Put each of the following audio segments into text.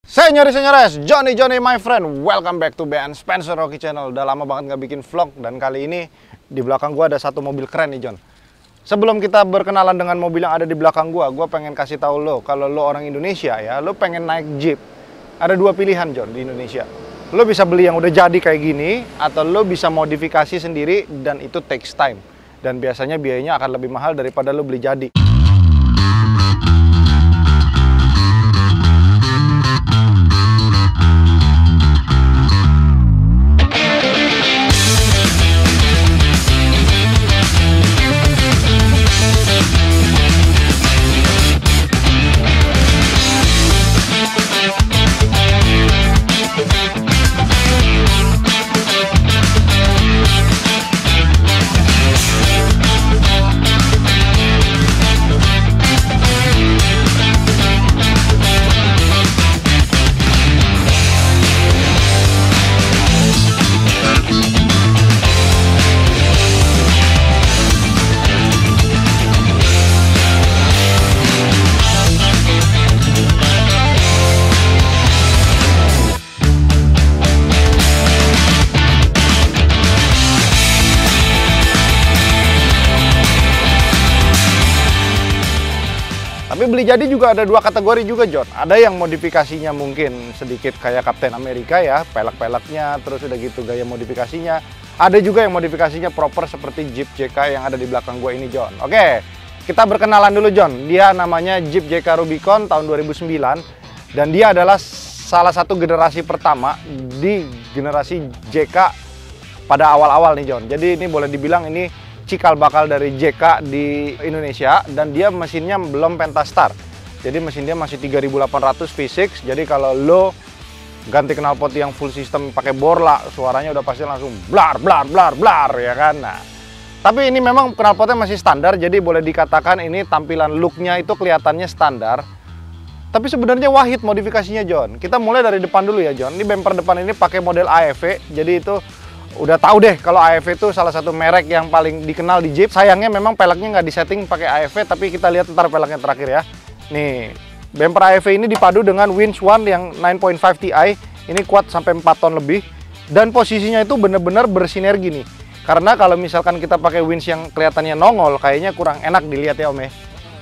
Senyores, Johnny my friend, welcome back to BN Spencer Rocky Channel. Udah lama banget nggak bikin vlog, dan kali ini di belakang gua ada satu mobil keren nih, John. Sebelum kita berkenalan dengan mobil yang ada di belakang gua pengen kasih tahu lo, kalau lo orang Indonesia ya, lo pengen naik Jeep. Ada dua pilihan, John, di Indonesia. Lo bisa beli yang udah jadi kayak gini, atau lo bisa modifikasi sendiri, dan itu takes time. Dan biasanya biayanya akan lebih mahal daripada lo beli jadi. Tapi beli jadi juga ada dua kategori juga, John. Ada yang modifikasinya mungkin sedikit kayak Captain America ya, pelek-peleknya, terus udah gitu gaya modifikasinya. Ada juga yang modifikasinya proper seperti Jeep JK yang ada di belakang gue ini, John. Oke, kita berkenalan dulu, John. Dia namanya Jeep JK Rubicon tahun 2009. Dan dia adalah salah satu generasi pertama di generasi JK pada awal-awal nih, John. Jadi ini boleh dibilang ini cikal bakal dari JK di Indonesia, dan dia mesinnya belum Pentastar. Jadi mesin dia masih 3800 V6. Jadi kalau lo ganti knalpot yang full system pakai Borla, suaranya udah pasti langsung blar blar blar blar ya kan. Nah, tapi ini memang knalpotnya masih standar, jadi boleh dikatakan ini tampilan looknya itu kelihatannya standar. Tapi sebenarnya wahid modifikasinya, John. Kita mulai dari depan dulu ya, John. Ini bumper depan ini pakai model AEV, jadi itu udah tahu deh kalau AEV itu salah satu merek yang paling dikenal di Jeep. Sayangnya memang peleknya nggak disetting pakai AEV, tapi kita lihat ntar peleknya terakhir ya. Nih, bumper AEV ini dipadu dengan winch one yang 9.5 Ti. Ini kuat sampai 4 ton lebih. Dan posisinya itu bener-bener bersinergi nih. Karena kalau misalkan kita pakai winch yang kelihatannya nongol, kayaknya kurang enak dilihat ya, Om.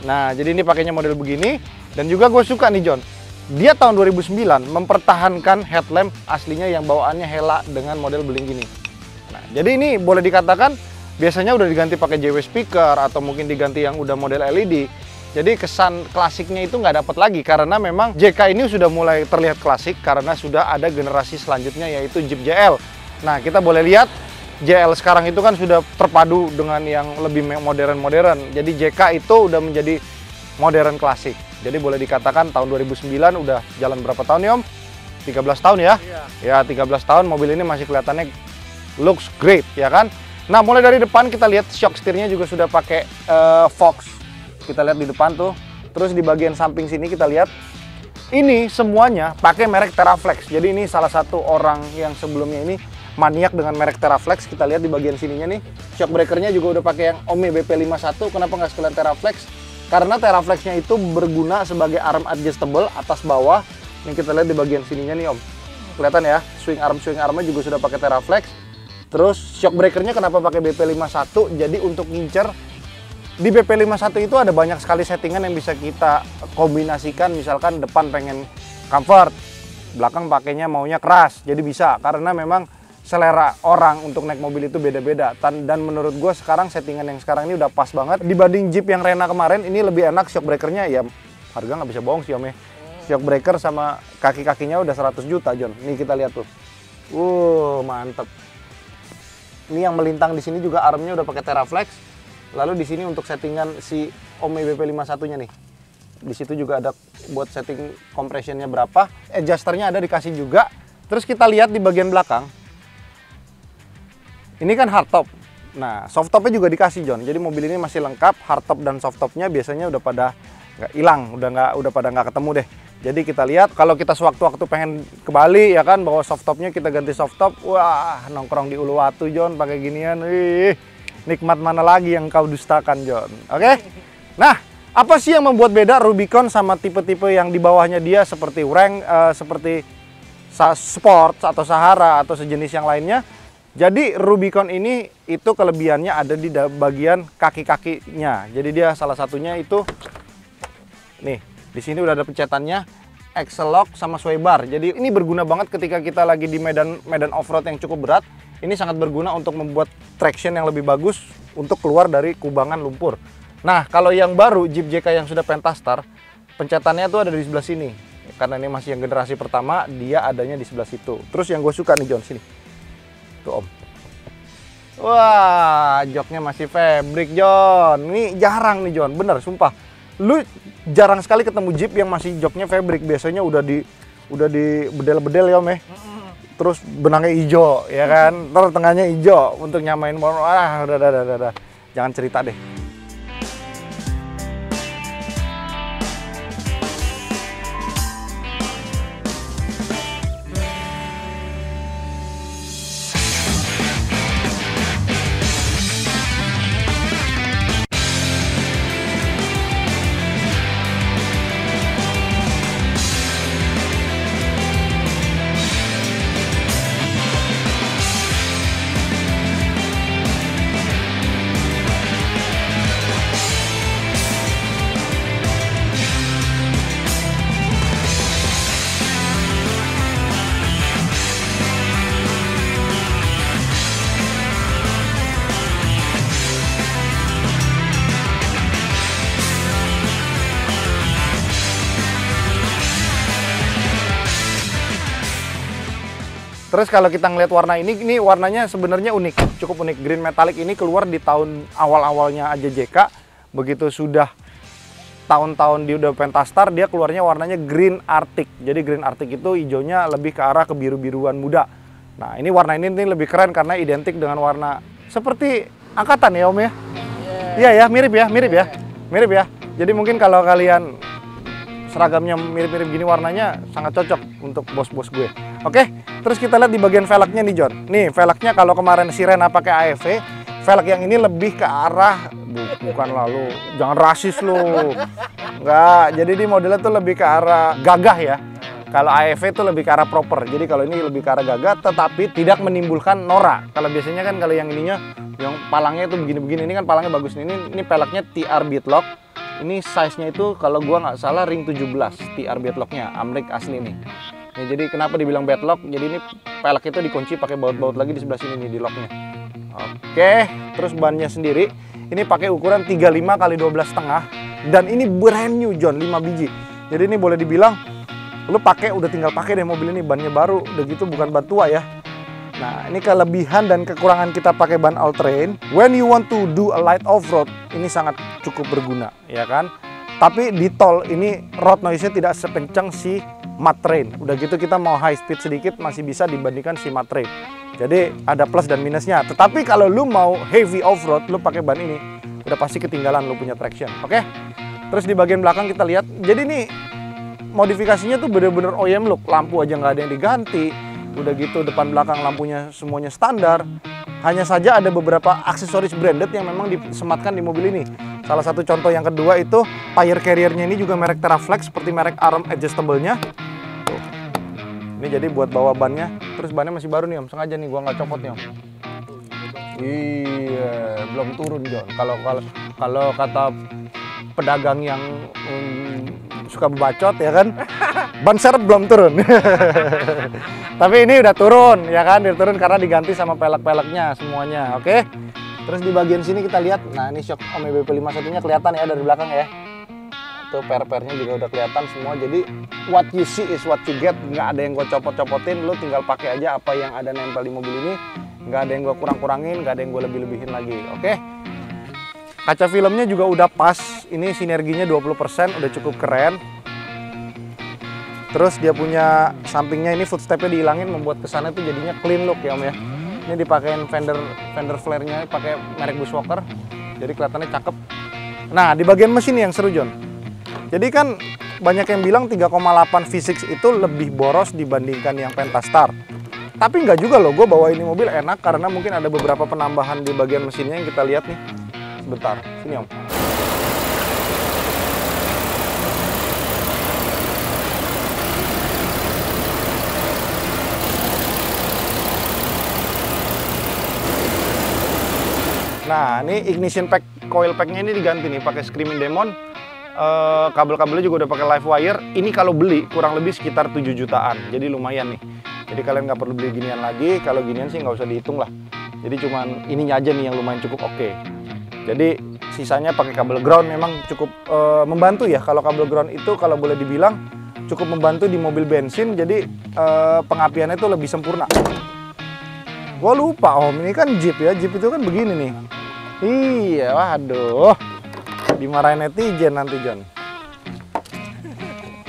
Nah, jadi ini pakainya model begini. Dan juga gue suka nih, John. Dia tahun 2009 mempertahankan headlamp aslinya yang bawaannya Hella dengan model beling gini. Nah, jadi ini boleh dikatakan biasanya udah diganti pakai JW speaker atau mungkin diganti yang udah model LED. Jadi kesan klasiknya itu nggak dapat lagi, karena memang JK ini sudah mulai terlihat klasik karena sudah ada generasi selanjutnya yaitu Jeep JL. Nah, kita boleh lihat JL sekarang itu kan sudah terpadu dengan yang lebih modern-modern. Jadi JK itu udah menjadi modern klasik. Jadi boleh dikatakan tahun 2009 udah jalan berapa tahun nih, Om? 13 tahun ya? Iya. Ya, 13 tahun mobil ini masih kelihatannya looks great ya kan. Nah, mulai dari depan kita lihat shock setirnya juga sudah pakai Fox. Kita lihat di depan tuh. Terus di bagian samping sini kita lihat ini semuanya pakai merek Teraflex. Jadi ini salah satu orang yang sebelumnya ini maniak dengan merek Teraflex. Kita lihat di bagian sininya nih, shock breakernya juga udah pakai yang Ome BP51. Kenapa nggak sekalian Teraflex? Karena Teraflexnya itu berguna sebagai arm adjustable atas bawah. Ini kita lihat di bagian sininya nih, Om. Kelihatan ya, swing armnya juga sudah pakai Teraflex. Terus shock breakernya kenapa pakai BP51? Jadi untuk ngincer di BP51 itu ada banyak sekali settingan yang bisa kita kombinasikan. Misalkan depan pengen comfort, belakang pakainya maunya keras, jadi bisa. Karena memang selera orang untuk naik mobil itu beda-beda. Dan menurut gue sekarang settingan yang sekarang ini udah pas banget. Dibanding Jeep yang Rena kemarin, ini lebih enak shock breakernya. Ya harga nggak bisa bohong sih, Om ya. Shock breaker sama kaki-kakinya udah 100 juta, John. Nih kita lihat tuh. Mantep. Ini yang melintang di sini juga armnya udah pakai Teraflex. Lalu di sini untuk settingan si Ome BP51-nya nih. Di situ juga ada buat setting compressionnya berapa. Adjusternya ada dikasih juga. Terus kita lihat di bagian belakang. Ini kan hardtop. Nah, softtopnya juga dikasih, John. Jadi mobil ini masih lengkap. Hardtop dan softtopnya biasanya udah pada nggak hilang, udah pada nggak ketemu deh. Jadi kita lihat kalau kita sewaktu-waktu pengen ke Bali ya kan, bawa softtopnya kita ganti softtop. Wah, nongkrong di Uluwatu, John, pakai ginian. Wih, nikmat mana lagi yang kau dustakan, John. Oke? Nah, Apa sih yang membuat beda Rubicon sama tipe-tipe yang di bawahnya dia seperti seperti Sport atau Sahara atau sejenis yang lainnya? Jadi Rubicon ini itu kelebihannya ada di bagian kaki-kakinya. Jadi dia salah satunya itu nih, di sini udah ada pencetannya, axle lock sama sway bar. Jadi ini berguna banget ketika kita lagi di medan off-road yang cukup berat. Ini sangat berguna untuk membuat traction yang lebih bagus untuk keluar dari kubangan lumpur. Nah, kalau yang baru Jeep JK yang sudah Pentastar, pencetannya tuh ada di sebelah sini. Karena ini masih yang generasi pertama, dia adanya di sebelah situ. Terus yang gue suka nih John, sini. Tuh Om. Wah, joknya masih fabric John. Ini jarang nih John, bener sumpah. Lu jarang sekali ketemu Jeep yang masih joknya fabric. Biasanya udah di bedel-bedel ya Om ya. Terus benangnya hijau ya kan. Terus tengahnya hijau untuk nyamain motor. Udah. Jangan cerita deh. Terus kalau kita ngeliat warna ini warnanya sebenarnya unik, cukup unik. Green metallic ini keluar di tahun awal-awalnya aja JK. Begitu sudah tahun-tahun dia udah Pentastar, dia keluarnya warnanya green Arctic. Jadi green Arctic itu hijaunya lebih ke arah kebiru-biruan muda. Nah, ini warna ini lebih keren karena identik dengan warna seperti angkatan ya Om ya? Iya ya, mirip ya. Jadi mungkin kalau kalian seragamnya mirip-mirip gini warnanya sangat cocok untuk bos-bos gue. Oke, terus kita lihat di bagian velgnya nih John. Nih velgnya kalau kemarin Sirena pakai AEV, velg yang ini lebih ke arah bukan lalu jangan rasis lu. Enggak, jadi di modelnya tuh lebih ke arah gagah ya. Kalau AEV tuh lebih ke arah proper. Jadi kalau ini lebih ke arah gagah tetapi tidak menimbulkan norak. Kalau biasanya kan kalau yang ininya yang palangnya tuh begini-begini, ini kan palangnya bagus nih. Ini velgnya TR Beadlock. Ini size-nya itu kalau gua nggak salah ring 17 TR Beadlock-nya, Amrik asli nih. Nih, jadi kenapa dibilang beadlock? Jadi ini velg itu dikunci pakai baut-baut lagi di sebelah sini nih di locknya. Oke, terus bannya sendiri ini pakai ukuran 35 x 12,5 dan ini brand new John, 5 biji. Jadi ini boleh dibilang lu pakai udah tinggal pakai deh mobil ini, bannya baru, udah gitu bukan ban tua ya. Nah, ini kelebihan dan kekurangan kita pakai ban all terrain. When you want to do a light off-road, ini sangat cukup berguna, ya kan? Tapi di tol ini road noise-nya tidak sekencang si mud terrain. Udah gitu kita mau high speed sedikit masih bisa dibandingkan si mud terrain. Jadi ada plus dan minusnya. Tetapi kalau lu mau heavy off-road, lu pakai ban ini, udah pasti ketinggalan lu punya traction. Oke? Terus di bagian belakang kita lihat. Jadi nih modifikasinya tuh bener-bener OEM look. Lampu aja nggak ada yang diganti. Udah gitu depan belakang lampunya semuanya standar. Hanya saja ada beberapa aksesoris branded yang memang disematkan di mobil ini. Salah satu contoh yang kedua itu tire carrier-nya ini juga merek Teraflex seperti merek arm adjustable-nya. Tuh. Ini jadi buat bawa bannya. Terus bannya masih baru nih Om, sengaja nih gua nggak copot nih Om. Iya, belum turun John. Kalau kata pedagang yang suka bacot ya kan, ban serep belum turun. Tapi ini udah turun ya kan, udah turun karena diganti sama pelek-peleknya semuanya. Oke. Terus di bagian sini kita lihat, nah ini shock OMI BP51-nya kelihatan ya dari belakang ya. Tuh per-pernya juga udah kelihatan semua. Jadi what you see is what you get. Nggak ada yang gue copot-copotin, lu tinggal pakai aja apa yang ada nempel di mobil ini. Nggak ada yang gue kurang-kurangin, nggak ada yang gue lebih-lebihin lagi. Oke. Kaca filmnya juga udah pas. Ini sinerginya 20%, udah cukup keren. Terus dia punya sampingnya ini footstepnya dihilangin, membuat kesannya tuh jadinya clean look ya Om ya. Ini dipakein fender flare-nya pakai merek Bushwalker. Jadi kelihatannya cakep. Nah, di bagian mesin yang seru John. Jadi kan banyak yang bilang 3,8 V6 itu lebih boros dibandingkan yang Pentastar. Tapi nggak juga loh, gue bawa ini mobil enak karena mungkin ada beberapa penambahan di bagian mesinnya yang kita lihat nih. Sebentar, sini Om. Nah, ini ignition pack, coil packnya ini diganti nih pakai Screaming Demon. Kabel-kabelnya juga udah pakai live wire. Ini kalau beli kurang lebih sekitar 7 jutaan. Jadi lumayan nih. Jadi kalian nggak perlu beli ginian lagi. Kalau ginian sih nggak usah dihitung lah. Jadi cuman ininya aja nih yang lumayan cukup oke. Jadi sisanya pakai kabel ground memang cukup membantu ya. Kalau kabel ground itu kalau boleh dibilang cukup membantu di mobil bensin. Jadi pengapiannya itu lebih sempurna. Gua lupa Om, ini kan Jeep ya. Jeep itu kan begini nih. Iya, waduh. Dimarahin netizen nanti John.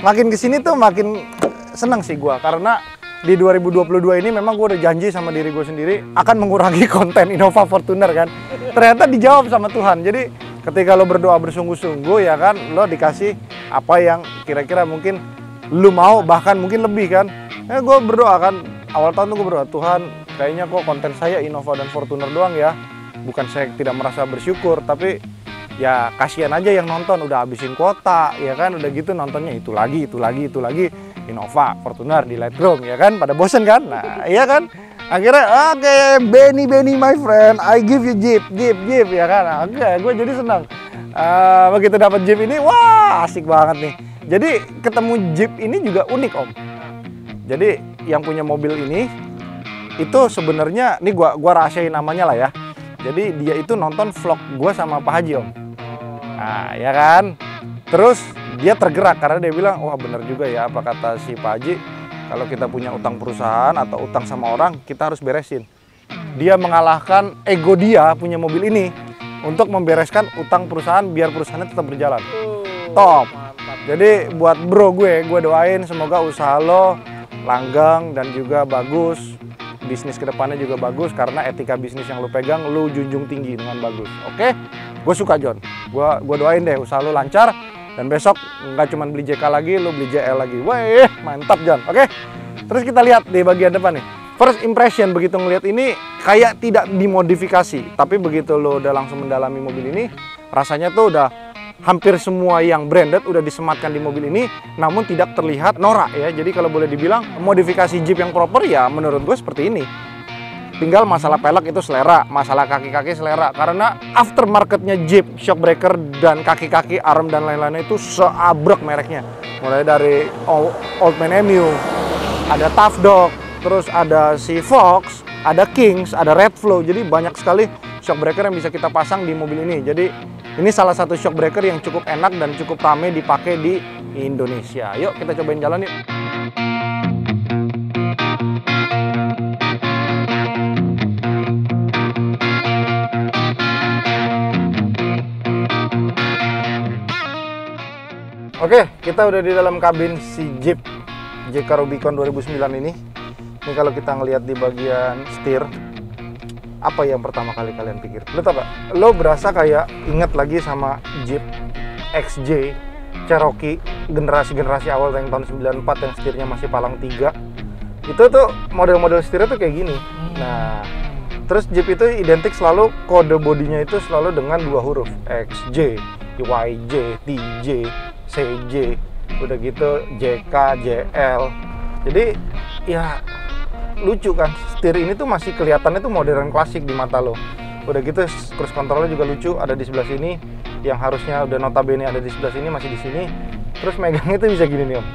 Makin kesini tuh makin seneng sih gua karena di 2022 ini memang gue udah janji sama diri gue sendiri akan mengurangi konten Innova Fortuner kan. Ternyata dijawab sama Tuhan. Jadi ketika lo berdoa bersungguh-sungguh ya kan, lo dikasih apa yang kira-kira mungkin lo mau, bahkan mungkin lebih kan. Gue berdoa kan, awal tahun tuh gue berdoa, Tuhan kayaknya kok konten saya Innova dan Fortuner doang ya. Bukan saya tidak merasa bersyukur, tapi ya kasihan aja yang nonton, udah habisin kuota ya kan, udah gitu nontonnya itu lagi Innova, Fortuner di Lightroom ya kan, pada bosen kan. Nah iya kan, akhirnya oke, Benny my friend, I give you Jeep ya kan. Oke, gue jadi senang. Begitu dapat Jeep ini, wah asik banget nih. Jadi ketemu Jeep ini juga unik Om. Jadi yang punya mobil ini itu sebenarnya, ini gua rahasiain namanya lah ya. Jadi dia itu nonton vlog gua sama Pak Haji Om. Nah ya kan, terus dia tergerak karena dia bilang, wah bener juga ya apa kata si Pak Haji, kalau kita punya utang perusahaan atau utang sama orang, kita harus beresin. Dia mengalahkan ego dia punya mobil ini untuk membereskan utang perusahaan biar perusahaannya tetap berjalan. Top. Jadi buat bro gue doain semoga usaha lo langgeng dan juga bagus. Bisnis kedepannya juga bagus karena etika bisnis yang lo pegang lo junjung tinggi dengan bagus. Oke? Gue suka John. Gue doain deh usaha lo lancar. Dan besok nggak cuma beli JK lagi, lo beli JL lagi. Wih, mantap John. Oke? Terus kita lihat di bagian depan nih. First impression begitu ngelihat ini kayak tidak dimodifikasi. Tapi begitu lo udah langsung mendalami mobil ini, rasanya tuh udah hampir semua yang branded udah disematkan di mobil ini, namun tidak terlihat norak ya. Jadi kalau boleh dibilang modifikasi Jeep yang proper ya menurut gue seperti ini. Tinggal masalah pelek itu selera, masalah kaki-kaki selera. Karena aftermarketnya Jeep, shock breaker dan kaki-kaki, arm dan lain-lainnya itu seabrek mereknya. Mulai dari Old Man Emu, ada Tough Dog, terus ada si Fox, ada Kings, ada Red Flow. Jadi banyak sekali shock breaker yang bisa kita pasang di mobil ini. Jadi ini salah satu shock breaker yang cukup enak dan cukup rame dipakai di Indonesia. Yuk kita cobain jalan yuk. Oke, kita udah di dalam kabin si Jeep JK Rubicon 2009 ini. Ini kalau kita ngelihat di bagian setir, apa yang pertama kali kalian pikir? Lo tau gak? Lo berasa kayak inget lagi sama Jeep XJ Cherokee generasi-generasi awal yang tahun 94 yang setirnya masih palang 3. Itu tuh model-model setirnya tuh kayak gini. Nah, terus Jeep itu identik selalu kode bodinya itu selalu dengan 2 huruf, XJ, YJ, TJ, CJ, udah gitu JK, JL. Jadi ya lucu kan, setir ini tuh masih kelihatannya tuh modern klasik di mata lo. Udah gitu cruise controlnya juga lucu, ada di sebelah sini, yang harusnya udah notabene ada di sebelah sini masih di sini. Terus megangnya tuh bisa gini nih Om,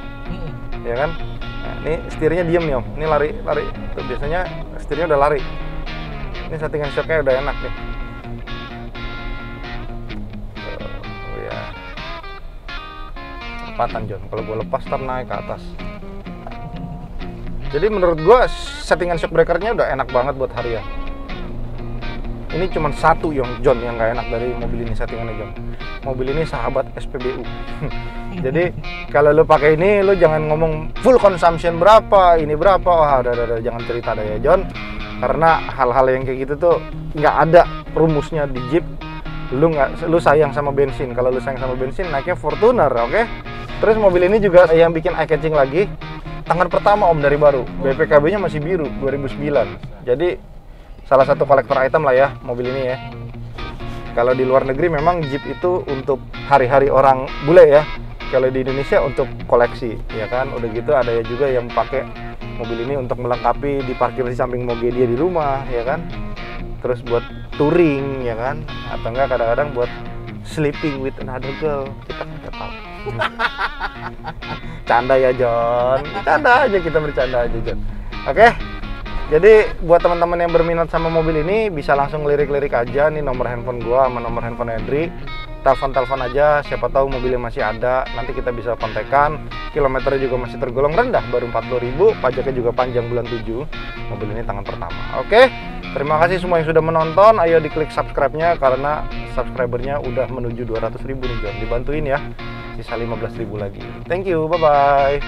ya kan? Nah, ini setirnya diem nih Om, ini lari. Tuh, biasanya setirnya udah lari. Ini settingan shocknya udah enak nih. Oh ya, cepatan John, kalau gue lepas ntar naik ke atas. Jadi menurut gue settingan shock breakernya udah enak banget buat harian. Ini cuma satu yang John yang gak enak dari mobil ini settingannya John. Mobil ini sahabat SPBU. Jadi kalau lo pakai ini lo jangan ngomong full consumption berapa, ini berapa. Wah udah jangan cerita deh ya John. Karena hal-hal yang kayak gitu tuh nggak ada rumusnya di Jeep. Lu sayang sama bensin. Kalau lu sayang sama bensin naiknya Fortuner, oke? Terus mobil ini juga yang bikin eye catching lagi. Tangan pertama Om dari baru, BPKB-nya masih biru 2009. Jadi salah satu kolektor item lah ya mobil ini ya. Kalau di luar negeri memang Jeep itu untuk hari-hari orang bule ya. Kalau di Indonesia untuk koleksi, ya kan. Udah gitu ada ya juga yang pakai mobil ini untuk melengkapi di parkir di samping moge dia di rumah, ya kan. Terus buat touring ya kan, atau enggak kadang-kadang buat sleeping with another girl, kita nggak tahu. Canda ya John, bercanda aja, kita bercanda aja John. Oke, jadi buat teman-teman yang berminat sama mobil ini bisa langsung lirik-lirik aja nih nomor handphone gua sama nomor handphone Henry. Telepon-telepon aja, siapa tahu mobilnya masih ada, nanti kita bisa kontekan. Kilometernya juga masih tergolong rendah, baru 40.000, pajaknya juga panjang bulan 7. Mobil ini tangan pertama. Oke, terima kasih semua yang sudah menonton. Ayo diklik subscribe-nya karena subscribernya udah menuju 200.000 nih John. Dibantuin ya, sisa 15.000 lagi. Thank you, bye-bye.